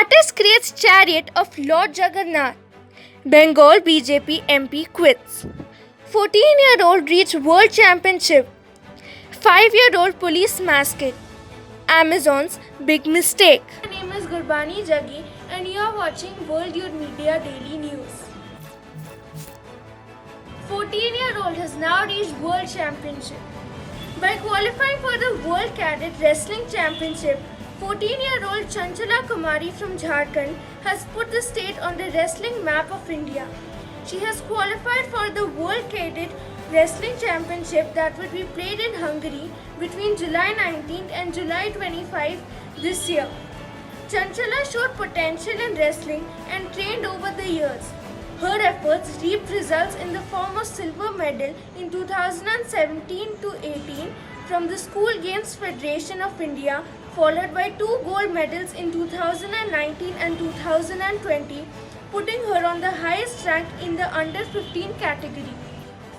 Artist creates chariot of Lord Jagannath. Bengal BJP MP quits. 14-year-old reached World Championship. 5-year-old police masked. Amazon's big mistake. My name is Gurbani Jaggi and you are watching World Youth Media Daily News. 14-year-old has now reached World Championship. By qualifying for the World Cadet Wrestling Championship, 14-year-old Chanchala Kumari from Jharkhand has put the state on the wrestling map of India. She has qualified for the World Cadet Wrestling Championship that will be played in Hungary between July 19th and July 25 this year. Chanchala showed potential in wrestling and trained over the years. Her efforts reaped results in the form of silver medal in 2017-18 from the School Games Federation of India, followed by 2 gold medals in 2019 and 2020, putting her on the highest rank in the under 15 category.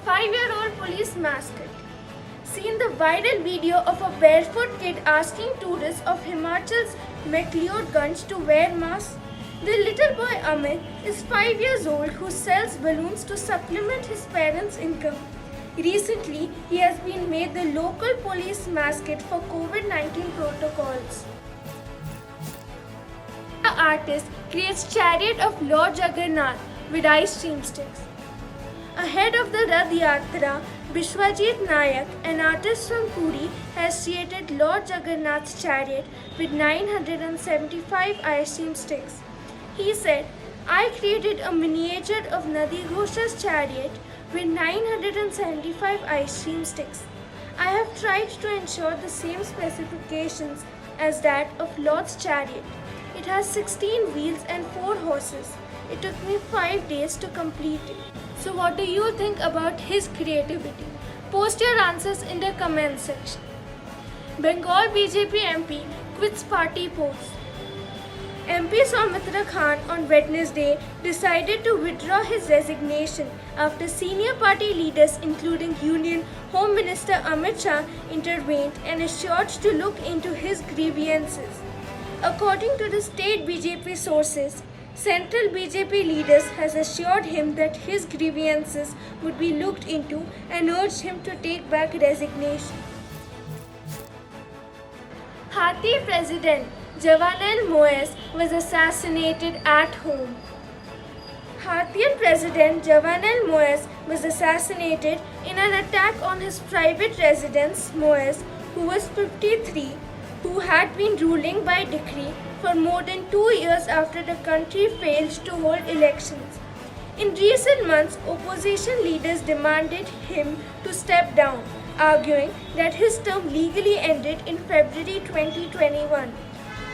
5-year-old police masked. Seen the viral video of a barefoot kid asking tourists of Himachal's McLeodganj to wear masks? The little boy Amit is 5 years old who sells balloons to supplement his parents' income. Recently, he has been made the local police mascot for COVID-19 protocols. The artist creates chariot of Lord Jagannath with ice cream sticks. Ahead of the Rath Yatra, Bishwajit Nayak, an artist from Puri, has created Lord Jagannath's chariot with 975 ice cream sticks. He said, "I created a miniature of Nadi Ghosha's chariot with 975 ice cream sticks. I have tried to ensure the same specifications as that of Lord's chariot. It has 16 wheels and 4 horses. It took me 5 days to complete it." So what do you think about his creativity? Post your answers in the comment section. Bengal BJP MP quits party post. MP Soumitra Khan on Wednesday decided to withdraw his resignation after senior party leaders including Union Home Minister Amit Shah intervened and assured to look into his grievances. According to the state BJP sources, central BJP leaders has assured him that his grievances would be looked into and urged him to take back resignation. Hathi President Jovenel Moise was assassinated at home. Haitian President Jovenel Moise was assassinated in an attack on his private residence. Moise, who was 53, who had been ruling by decree for more than 2 years after the country failed to hold elections. In recent months, opposition leaders demanded him to step down, arguing that his term legally ended in February 2021.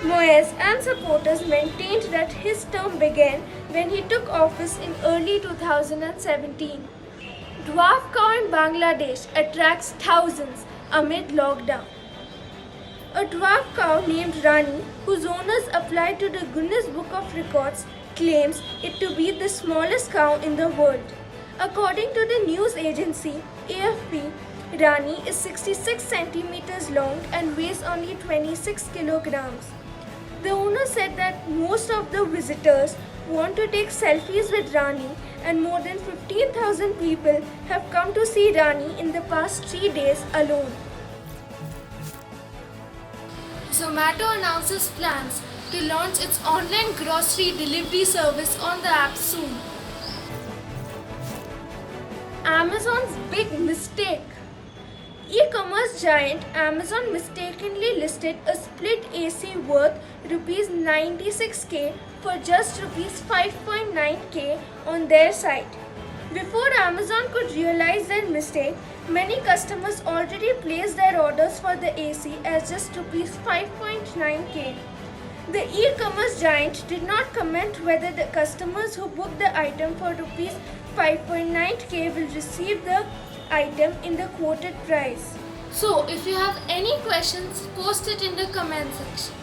Moise and supporters maintained that his term began when he took office in early 2017. Dwarf cow in Bangladesh attracts thousands amid lockdown. A dwarf cow named Rani, whose owners applied to the Guinness Book of Records, claims it to be the smallest cow in the world. According to the news agency AFP, Rani is 66 centimeters long and weighs only 26 kilograms. The owner said that most of the visitors want to take selfies with Rani and more than 15,000 people have come to see Rani in the past 3 days alone. Zomato announces plans to launch its online grocery delivery service on the app soon. Amazon's big mistake. E-commerce giant Amazon mistakenly listed a split AC worth Rs 96k for just Rs 5.9k on their site. Before Amazon could realize their mistake, many customers already placed their orders for the AC as just Rs 5.9k. The e-commerce giant did not comment whether the customers who booked the item for Rs 5.9k will receive the item in the quoted price. So, if you have any questions, post it in the comment section.